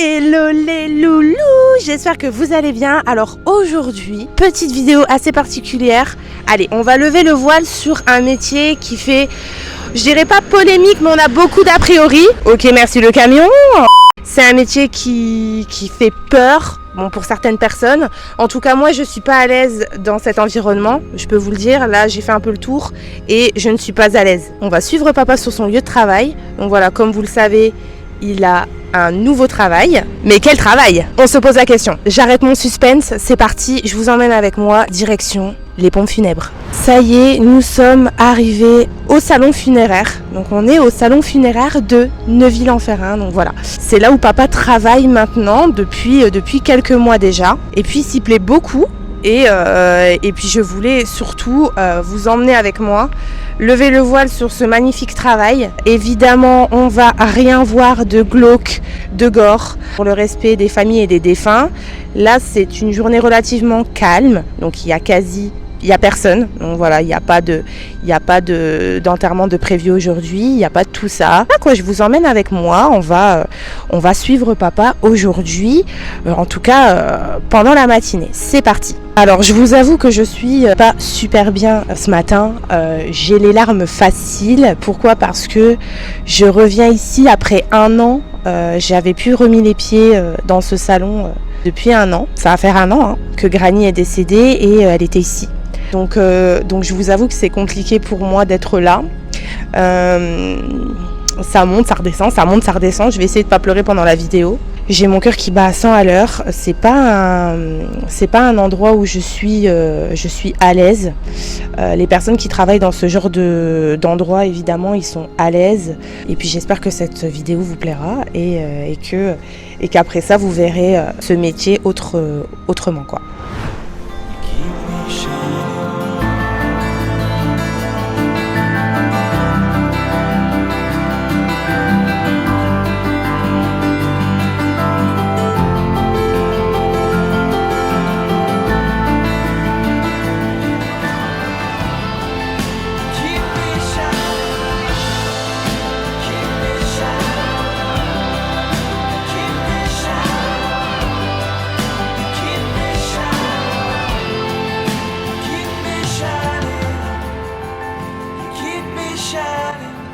Hello les loulous, j'espère que vous allez bien. Alors aujourd'hui, petite vidéo assez particulière. Allez, on va lever le voile sur un métier qui fait, je dirais pas polémique, mais on a beaucoup d'a priori. Ok, merci le camion. C'est un métier qui fait peur, bon, pour certaines personnes. En tout cas, moi, je suis pas à l'aise dans cet environnement. Je peux vous le dire. Là, j'ai fait un peu le tour et je ne suis pas à l'aise. On va suivre papa sur son lieu de travail. Donc voilà, comme vous le savez, il a un nouveau travail. Mais quel travail? On se pose la question. J'arrête mon suspense, c'est parti, je vous emmène avec moi, direction les pompes funèbres. Ça y est, nous sommes arrivés au salon funéraire. Donc on est au salon funéraire de Neuville-en-Ferrain. Donc voilà, c'est là où papa travaille maintenant depuis quelques mois déjà. Et puis il s'y plaît beaucoup. Et puis je voulais surtout vous emmener avec moi, lever le voile sur ce magnifique travail. Évidemment, on va rien voir de glauque, de gore, pour le respect des familles et des défunts. Là, c'est une journée relativement calme, donc il y a personne. Donc voilà, il n'y a pas d'enterrement de prévu aujourd'hui, il n'y a pas de tout ça. Là, quoi, je vous emmène avec moi, on va suivre papa aujourd'hui, en tout cas pendant la matinée. C'est parti. Alors je vous avoue que je suis pas super bien ce matin, j'ai les larmes faciles. Pourquoi? Parce que je reviens ici après un an, j'avais plus remis les pieds dans ce salon depuis un an. Ça va faire un an que Granny est décédée et elle était ici. Donc je vous avoue que c'est compliqué pour moi d'être là. Ça monte, ça redescend, ça monte, ça redescend. Je vais essayer de pas pleurer pendant la vidéo. J'ai mon cœur qui bat à 100 à l'heure. C'est pas un endroit où je suis à l'aise. Les personnes qui travaillent dans ce genre d'endroit, évidemment, ils sont à l'aise. Et puis j'espère que cette vidéo vous plaira et qu'après ça, vous verrez ce métier autrement, quoi.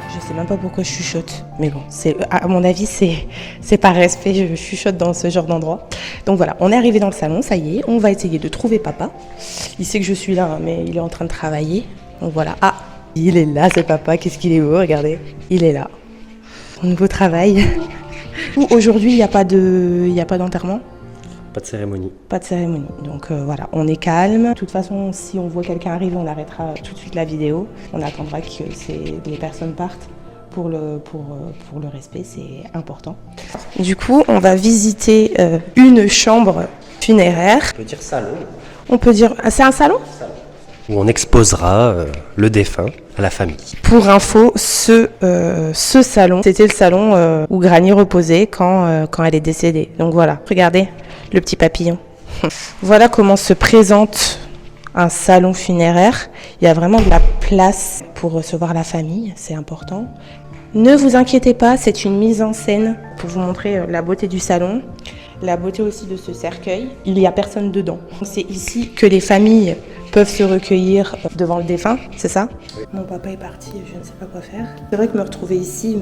Je sais même pas pourquoi je chuchote, mais bon, à mon avis, c'est par respect, je chuchote dans ce genre d'endroit. Donc voilà, on est arrivé dans le salon, ça y est, on va essayer de trouver papa. Il sait que je suis là, mais il est en train de travailler. Donc voilà, ah, il est là, c'est papa, qu'est-ce qu'il est beau, regardez, il est là. Son nouveau travail. Aujourd'hui, il n'y a pas d'enterrement. Pas de cérémonie. Pas de cérémonie. Donc voilà, on est calme. De toute façon, si on voit quelqu'un arriver, on arrêtera tout de suite la vidéo. On attendra que les personnes partent pour le respect, c'est important. Du coup, on va visiter une chambre funéraire. On peut dire salon. On peut dire... C'est un salon ? Salon. Où on exposera le défunt à la famille. Pour info, ce salon, c'était le salon où Granny reposait quand elle est décédée. Donc voilà, regardez le petit papillon. Voilà comment se présente un salon funéraire. Il y a vraiment de la place pour recevoir la famille, c'est important. Ne vous inquiétez pas, c'est une mise en scène pour vous montrer la beauté du salon, la beauté aussi de ce cercueil. Il n'y a personne dedans. C'est ici que les familles peuvent se recueillir devant le défunt, c'est ça? Oui. Mon papa est parti, je ne sais pas quoi faire. C'est vrai que me retrouver ici,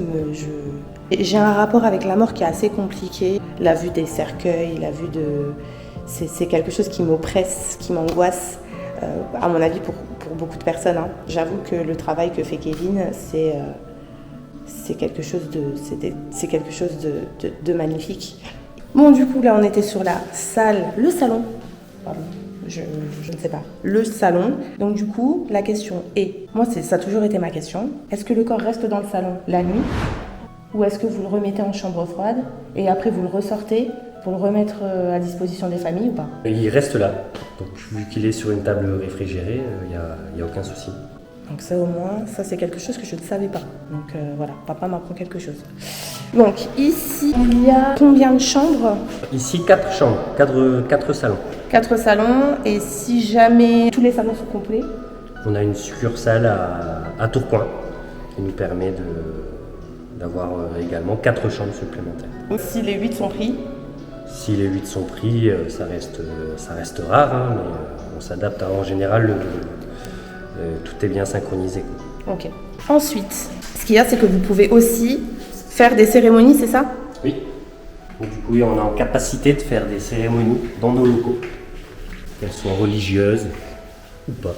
j'ai un rapport avec la mort qui est assez compliqué. La vue des cercueils, la vue de... C'est quelque chose qui m'oppresse, qui m'angoisse, à mon avis pour beaucoup de personnes. J'avoue que le travail que fait Kevin, c'est quelque chose de magnifique. Bon, du coup, là, on était sur le salon. Pardon. Je ne sais pas, le salon. Donc du coup, la question est, moi ça a toujours été ma question, est-ce que le corps reste dans le salon la nuit ou est-ce que vous le remettez en chambre froide et après vous le ressortez pour le remettre à disposition des familles ou pas? Il reste là, donc vu qu'il est sur une table réfrigérée, il n'y a aucun souci. Donc ça au moins, ça c'est quelque chose que je ne savais pas. Donc voilà, papa m'apprend quelque chose. Donc ici, il y a combien de chambres? Ici 4 chambres, 4 salons. 4 salons, et si jamais tous les salons sont complets? On a une succursale à Tourcoing qui nous permet d'avoir également 4 chambres supplémentaires. Si les 8 sont pris? Si les 8 sont pris, ça reste rare, hein, mais on s'adapte. En général, tout est bien synchronisé, quoi. Ok. Ensuite, ce qu'il y a, c'est que vous pouvez aussi faire des cérémonies, c'est ça? Oui. Donc, du coup, on est en capacité de faire des cérémonies dans nos locaux, qu'elles soient religieuses ou pas.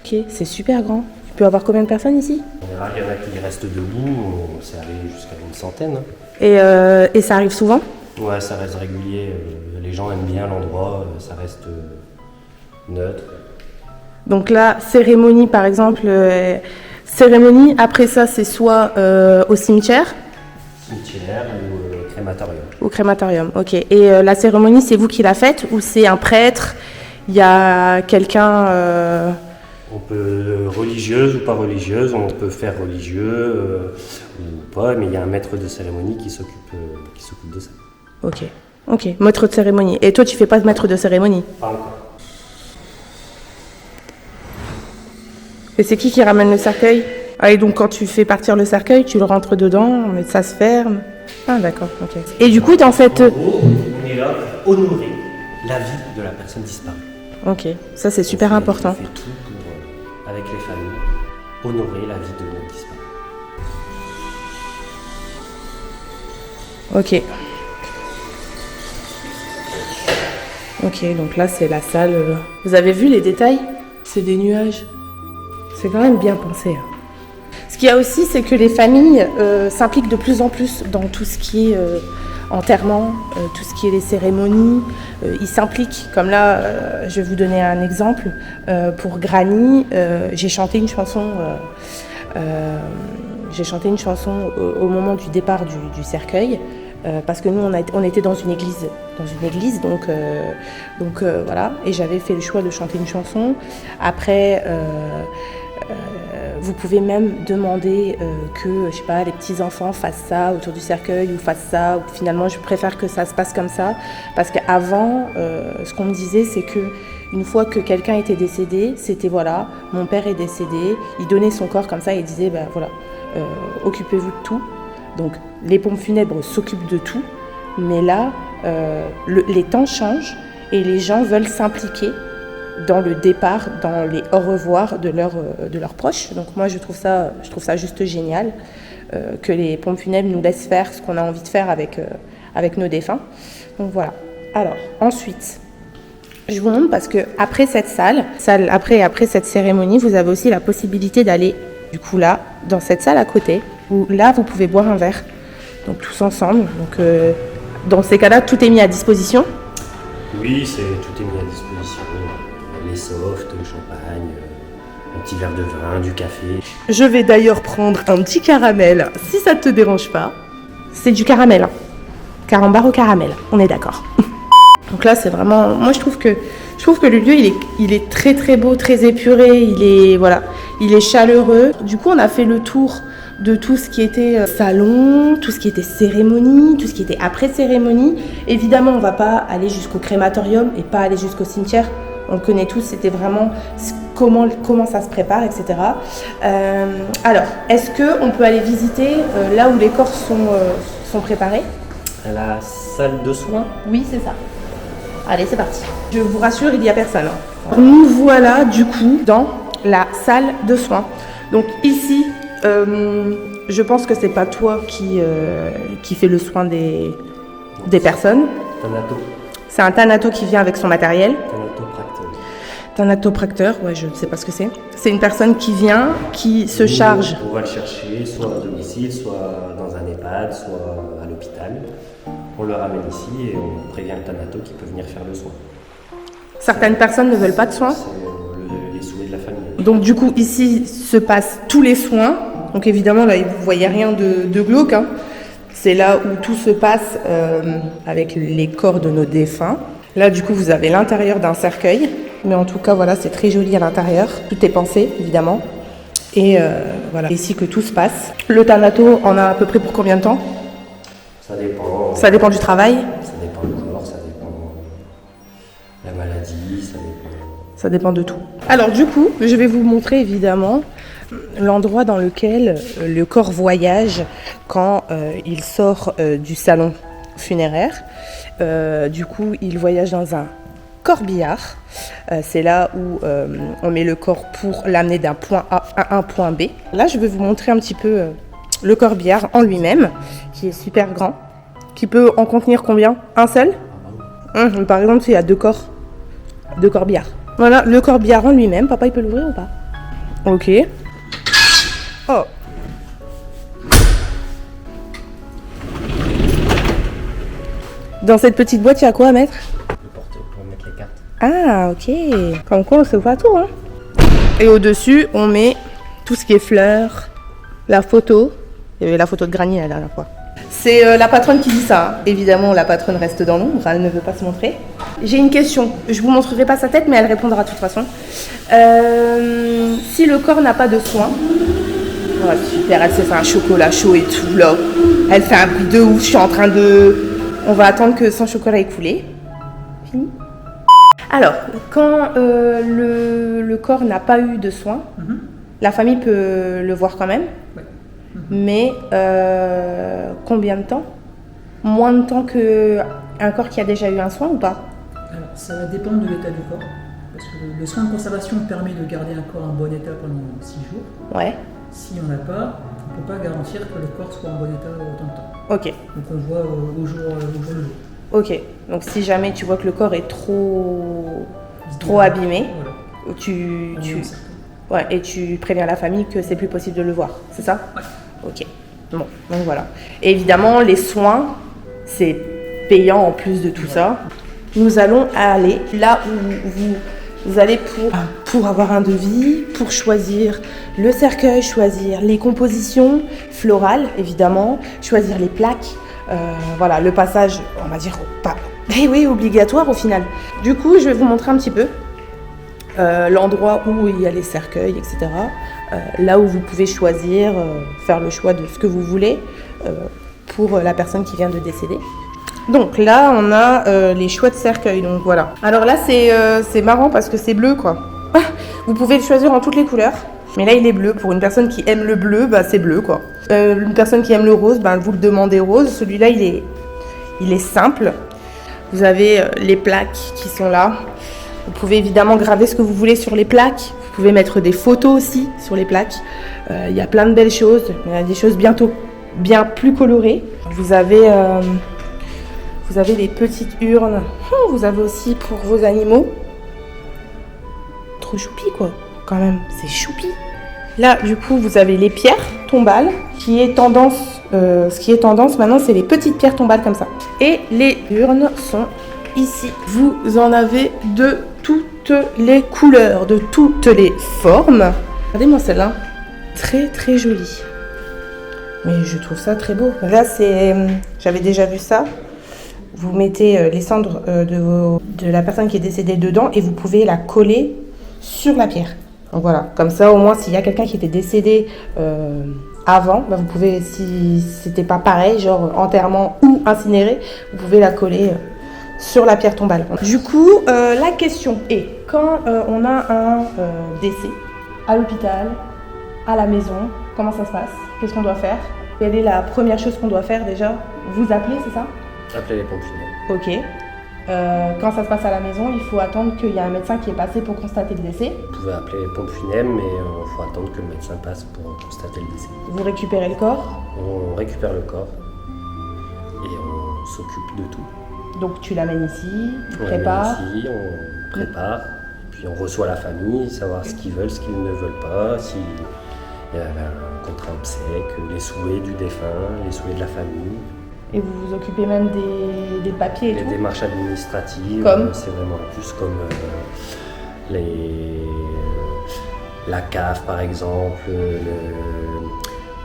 Ok, c'est super grand. Tu peux avoir combien de personnes ici? En général, il y en a qui restent debout, c'est arrivé jusqu'à une centaine. Hein. Et ça arrive souvent? Ouais, ça reste régulier. Les gens aiment bien l'endroit, ça reste neutre. Donc là, cérémonie par exemple, cérémonie, après ça c'est soit au cimetière? Cimetière ou crématorium. Au crématorium, ok. Et la cérémonie, c'est vous qui la faites ou c'est un prêtre? Il y a quelqu'un... On peut religieuse ou pas religieuse, on peut faire religieux ou pas, mais il y a un maître de cérémonie qui s'occupe de ça. Ok, ok, maître de cérémonie. Et toi, tu fais pas de maître de cérémonie? Pas encore. Et c'est qui ramène le cercueil? Ah, et donc quand tu fais partir le cercueil, tu le rentres dedans, mais ça se ferme. Ah d'accord, ok. Et du coup, dans cette... En gros, on est là pour honorer la vie de la personne disparue. Ok, ça c'est super important. On fait tout pour, avec les familles, honorer la vie de notre disparu. Ok. Ok, donc là c'est la salle. Vous avez vu les détails? C'est des nuages. C'est quand même bien pensé. Ce qu'il y a aussi, c'est que les familles s'impliquent de plus en plus dans tout ce qui est enterrement, tout ce qui est les cérémonies. Ils s'impliquent. Comme là, je vais vous donner un exemple. Pour Granny, j'ai chanté une chanson. Au moment du départ du cercueil. Parce que nous, on était dans une église, donc voilà. Et j'avais fait le choix de chanter une chanson. Après, vous pouvez même demander que, je sais pas, les petits enfants fassent ça autour du cercueil ou fassent ça. Ou finalement, je préfère que ça se passe comme ça, parce qu'avant, ce qu'on me disait, c'est que une fois que quelqu'un était décédé, c'était voilà, mon père est décédé, il donnait son corps comme ça et il disait, ben voilà, occupez-vous de tout. Donc les pompes funèbres s'occupent de tout, mais là, les temps changent et les gens veulent s'impliquer dans le départ, dans les au revoir de leurs proches. Donc moi je trouve ça juste génial que les pompes funèbres nous laissent faire ce qu'on a envie de faire avec nos défunts. Donc voilà. Alors ensuite, je vous montre parce que après cette après cette cérémonie, vous avez aussi la possibilité d'aller du coup là, dans cette salle à côté, où là vous pouvez boire un verre, donc tous ensemble. Donc dans ces cas-là, tout est mis à disposition. Oui, tout est mis à disposition. Les softs, le champagne, un petit verre de vin, du café. Je vais d'ailleurs prendre un petit caramel, si ça te dérange pas. C'est du caramel, hein. Carambar au caramel, on est d'accord. Donc là, c'est vraiment... Moi, je trouve que le lieu, il est très très beau, très épuré, il est chaleureux. Du coup, on a fait le tour de tout ce qui était salon, tout ce qui était cérémonie, tout ce qui était après cérémonie. Évidemment, on ne va pas aller jusqu'au crématorium et pas aller jusqu'au cimetière. On le connaît tous, c'était vraiment comment ça se prépare, etc. Alors, est-ce qu'on peut aller visiter là où les corps sont préparés? La salle de soins? Oui, c'est ça. Allez, c'est parti. Je vous rassure, il n'y a personne. Hein. Nous voilà du coup dans la salle de soins. Donc ici, je pense que c'est pas toi qui fait le soin des personnes. Thanato. C'est un thanato qui vient avec son matériel. Thanatopracteur. Thanatopracteur, ouais, je ne sais pas ce que c'est. C'est une personne qui vient, qui se charge. On va le chercher soit à domicile, soit dans un EHPAD, soit à l'hôpital. On le ramène ici et on prévient le thanato qui peut venir faire le soin. Certaines personnes ne veulent pas de soins. C'est les souhaits de la famille. Donc du coup, ici se passent tous les soins. Donc évidemment, là, vous ne voyez rien de glauque. Hein. C'est là où tout se passe avec les corps de nos défunts. Là, du coup, vous avez l'intérieur d'un cercueil. Mais en tout cas, voilà, c'est très joli à l'intérieur. Tout est pensé, évidemment. Et voilà, ici que tout se passe. Le thanato en a à peu près pour combien de temps? Ça dépend. Ça dépend du travail? Ça dépend du corps, ça dépend de la maladie, ça dépend... Ça dépend de tout. Alors du coup, je vais vous montrer évidemment l'endroit dans lequel le corps voyage quand il sort du salon funéraire. Du coup, il voyage dans un corbillard. C'est là où on met le corps pour l'amener d'un point A à un point B. Là, je vais vous montrer un petit peu le corbillard en lui-même, qui est super grand, qui peut en contenir combien? Un seul? Par exemple, il y a deux corbillards. Voilà, le corbillard en lui-même. Papa, il peut l'ouvrir ou pas? Ok. Oh. Dans cette petite boîte, il y a quoi à mettre? Le porte pour mettre les cartes. Ah, ok. Comme quoi, on sait pas tout, hein. Et au-dessus, on met tout ce qui est fleurs, la photo. Il y avait la photo de Granny la dernière fois. C'est la patronne qui dit ça. Hein. Évidemment, la patronne reste dans l'ombre, elle ne veut pas se montrer. J'ai une question. Je vous montrerai pas sa tête, mais elle répondra de toute façon. Si le corps n'a pas de soins, oh, super, elle s'est fait un chocolat chaud et tout là. Elle fait un bruit de ouf. Je suis en train de. On va attendre que son chocolat est coulé. Fini. Alors, quand le corps n'a pas eu de soins, la famille peut le voir quand même. Ouais. Mais combien de temps? Moins de temps qu'un corps qui a déjà eu un soin ou pas? Alors, ça va dépendre de l'état du corps. Parce que le soin de conservation permet de garder un corps en bon état pendant 6 jours. Ouais. Si on n'a pas, on ne peut pas garantir que le corps soit en bon état autant de temps. Ok. Donc on voit au jour le jour. Ok. Donc si jamais tu vois que le corps est trop abîmé, Voilà. tu On est certain. ouais, et tu préviens la famille que c'est plus possible de le voir, c'est ça? Ouais. Ok. Bon, donc voilà. Et évidemment, les soins, c'est payant en plus de tout ça. Nous allons aller là où vous allez pour avoir un devis, pour choisir le cercueil, choisir les compositions florales, évidemment, choisir les plaques. Voilà, le passage, on va dire, pas, oui, obligatoire au final. Du coup, je vais vous montrer un petit peu l'endroit où il y a les cercueils, etc. Là où vous pouvez choisir, faire le choix de ce que vous voulez pour la personne qui vient de décéder. Donc là, on a les choix de cercueil, donc voilà. Alors là, c'est marrant parce que c'est bleu, quoi. Vous pouvez le choisir en toutes les couleurs. Mais là, il est bleu. Pour une personne qui aime le bleu, bah, c'est bleu, quoi. Une personne qui aime le rose, bah, vous le demandez rose. Celui-là, il est simple. Vous avez les plaques qui sont là. Vous pouvez évidemment graver ce que vous voulez sur les plaques. Vous pouvez mettre des photos aussi sur les plaques. Il y a plein de belles choses. Il y a des choses bien plus colorées. Vous avez les petites urnes. Vous avez aussi pour vos animaux. Trop choupi, quoi. Quand même, c'est choupi. Là, du coup, vous avez les pierres tombales, ce qui est tendance maintenant, c'est les petites pierres tombales comme ça. Et les urnes sont ici. Vous en avez de toutes les couleurs, de toutes les formes. Regardez-moi celle-là. Très, très jolie. Mais je trouve ça très beau. Là, j'avais déjà vu ça. Vous mettez les cendres de la personne qui est décédée dedans et vous pouvez la coller sur la pierre. Donc voilà, comme ça au moins s'il y a quelqu'un qui était décédé avant, bah vous pouvez, si c'était pas pareil, genre enterrement ou incinéré, vous pouvez la coller sur la pierre tombale. Du coup, la question est, quand on a un décès à l'hôpital, à la maison, comment ça se passe? Qu'est-ce qu'on doit faire? Quelle est la première chose qu'on doit faire déjà? Vous appelez, c'est ça? Appeler les pompes funèbres. Ok. Quand ça se passe à la maison, il faut attendre qu'il y ait un médecin qui est passé pour constater le décès. Vous pouvez appeler les pompes funèbres, mais il faut attendre que le médecin passe pour constater le décès. Vous récupérez le corps. On récupère le corps et on s'occupe de tout. Donc tu l'amènes ici, tu On prépares. l'amène ici, on prépare, puis on reçoit la famille, savoir ce qu'ils veulent, ce qu'ils ne veulent pas, s'il y a un contrat obsèque, les souhaits du défunt, les souhaits de la famille. Et vous vous occupez même des papiers et Les tout. démarches administratives, Comme c'est vraiment plus comme la CAF par exemple,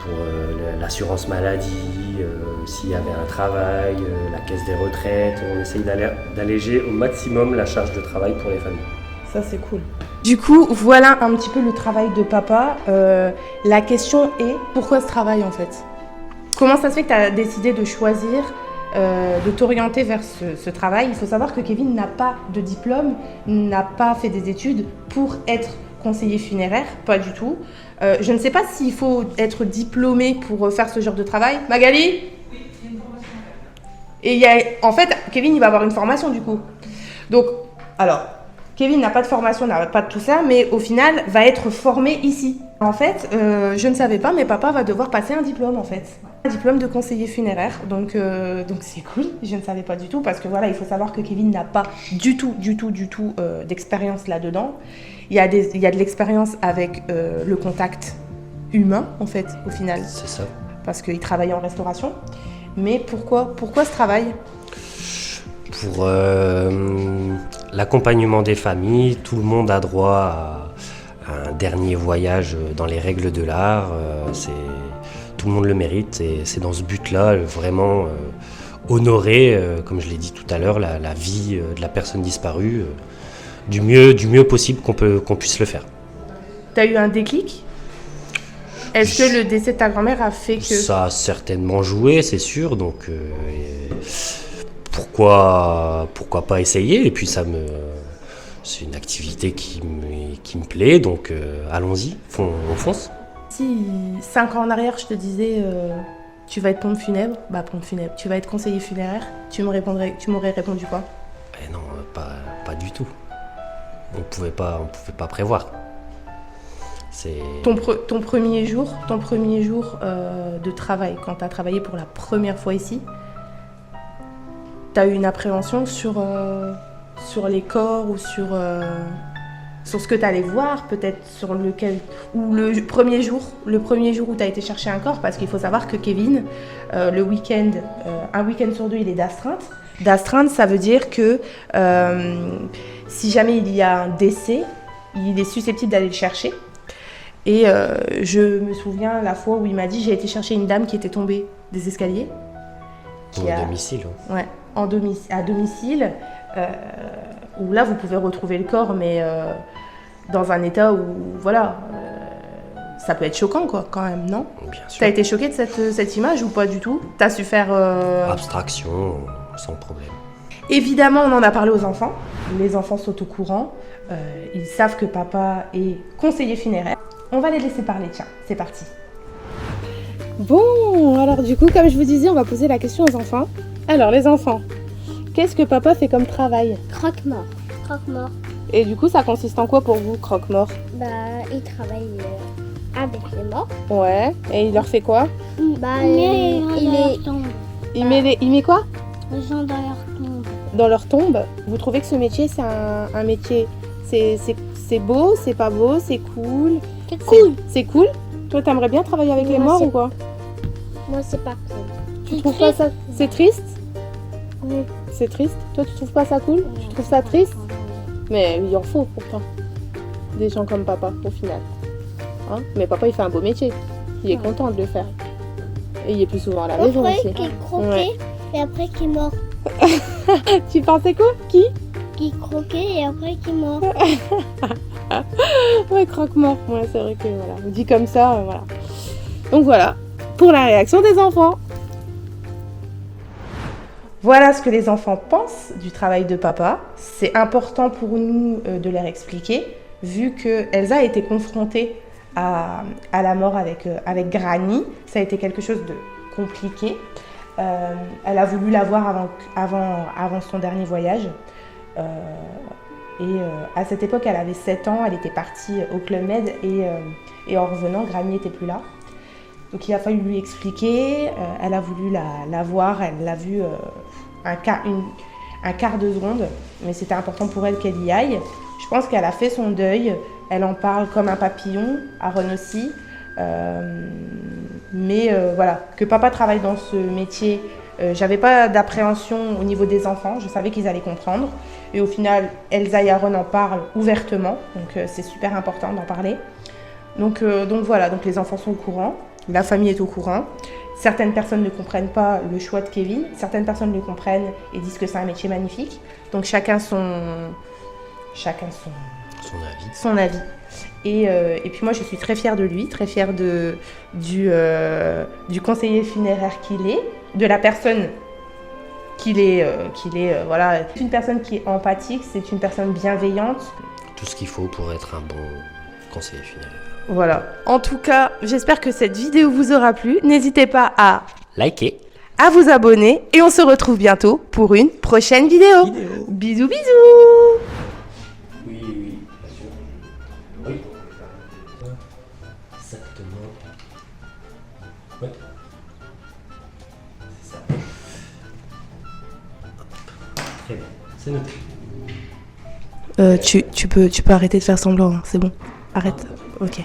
pour l'assurance maladie, s'il y avait un travail, la caisse des retraites. On essaye d'alléger au maximum la charge de travail pour les familles. Ça c'est cool. Du coup, voilà un petit peu le travail de papa. La question est, pourquoi ce travail en fait? Comment ça se fait que tu as décidé de choisir, de t'orienter vers ce travail? Il faut savoir que Kevin n'a pas de diplôme, n'a pas fait des études pour être conseiller funéraire, pas du tout. Je ne sais pas s'il faut être diplômé pour faire ce genre de travail. Magali ? Oui, il y a une formation. Et en fait, Kevin, il va avoir une formation du coup. Donc, alors, Kevin n'a pas de formation, n'a pas de tout ça, mais au final, va être formé ici. En fait, je ne savais pas, mais papa va devoir passer un diplôme en fait. Un diplôme de conseiller funéraire, donc c'est cool, je ne savais pas du tout, parce que voilà, il faut savoir que Kevin n'a pas du tout d'expérience là-dedans. Il y a de l'expérience avec le contact humain en fait, au final. C'est ça. Parce qu'il travaille en restauration. Mais pourquoi ce travail ? Pour l'accompagnement des familles, tout le monde a droit à un dernier voyage dans les règles de l'art. Tout le monde le mérite et c'est dans ce but-là vraiment honorer, comme je l'ai dit tout à l'heure, la vie de la personne disparue du mieux possible qu'on puisse le faire. T'as eu un déclic ? Est-ce que le décès de ta grand-mère a fait que... Ça a certainement joué, c'est sûr, donc pourquoi pas essayer ? Et puis c'est une activité qui me plaît, donc allons-y, on fonce. Si 5 ans en arrière, je te disais tu vas être pompe funèbre, tu vas être conseiller funéraire, tu m'aurais répondu quoi ? Non, pas du tout. On pouvait pas prévoir. Ton premier jour de travail, quand tu as travaillé pour la première fois ici, tu as eu une appréhension sur les corps ou sur ce que tu allais voir, peut-être sur lequel... Ou le premier jour où tu as été chercher un corps, parce qu'il faut savoir que Kevin, le week-end, un week-end sur 2, il est d'astreinte. D'astreinte, ça veut dire que si jamais il y a un décès, il est susceptible d'aller le chercher. Et je me souviens la fois où il m'a dit j'ai été chercher une dame qui était tombée des escaliers. Domicile. Ouais, à domicile. Où là vous pouvez retrouver le corps, mais dans un état où voilà, ça peut être choquant quoi, quand même, non ? Bien sûr. T'as été choqué de cette image ou pas du tout ? T'as su faire... Abstraction, sans problème. Évidemment, on en a parlé aux enfants. Les enfants sont au courant. Ils savent que papa est conseiller funéraire. On va les laisser parler, tiens, c'est parti. Bon, alors du coup, comme je vous disais, on va poser la question aux enfants. Alors, les enfants, qu'est-ce que papa fait comme travail ? Croque-mort. Croque-mort. Et du coup, ça consiste en quoi pour vous, croque-mort ? Il travaille avec les morts. Ouais, et il leur fait quoi ? Il met quoi ? Les gens dans leur tombe. Dans leur tombe. Vous trouvez que ce métier, c'est un métier... C'est beau, c'est pas beau, c'est cool ? C'est cool. C'est cool ? Toi, t'aimerais bien travailler avec les morts ou quoi ? Moi, c'est pas cool. Tu trouves pas ça... C'est triste ? Oui. C'est triste ? Toi, tu trouves pas ça cool ? Tu trouves ça triste ? Mais il en faut pourtant. Des gens comme papa, au final. Hein ? Mais papa, il fait un beau métier. Il est content de le faire. Et il est plus souvent à la maison aussi. Après qu'il croquait et après qu'il mord. Tu pensais quoi ? Qui croquait et après qui mord. Ouais, croque-mort. Ouais, c'est vrai que voilà, on dit comme ça, voilà. Donc voilà, pour la réaction des enfants. Voilà ce que les enfants pensent du travail de papa. C'est important pour nous de leur expliquer, vu que Elsa a été confrontée à la mort avec Granny. Ça a été quelque chose de compliqué. Elle a voulu la voir avant son dernier voyage. À cette époque, elle avait 7 ans, elle était partie au Club Med et en revenant, Granny n'était plus là. Donc il a fallu lui expliquer, elle a voulu la voir, elle l'a vue un quart de seconde, mais c'était important pour elle qu'elle y aille. Je pense qu'elle a fait son deuil, elle en parle comme un papillon, Aaron aussi. Mais voilà, que papa travaille dans ce métier, j'avais pas d'appréhension au niveau des enfants, je savais qu'ils allaient comprendre. Et au final, Elsa et Aaron en parlent ouvertement, donc c'est super important d'en parler. Donc voilà, donc les enfants sont au courant, la famille est au courant. Certaines personnes ne comprennent pas le choix de Kevin, certaines personnes le comprennent et disent que c'est un métier magnifique. Donc chacun son avis. Et puis moi, je suis très fière de lui, très fière du conseiller funéraire qu'il est, de la personne qu'il est, voilà. C'est une personne qui est empathique, c'est une personne bienveillante. Tout ce qu'il faut pour être un conseiller funéraire. Voilà. En tout cas, j'espère que cette vidéo vous aura plu. N'hésitez pas à Likez. à vous abonner et on se retrouve bientôt pour une prochaine vidéo. Bisous, bisous. Oui, oui, bien sûr. Oui. Exactement. Ouais. C'est ça. Très bien, c'est noté. Tu peux arrêter de faire semblant, hein. C'est bon. Arrête. Ok.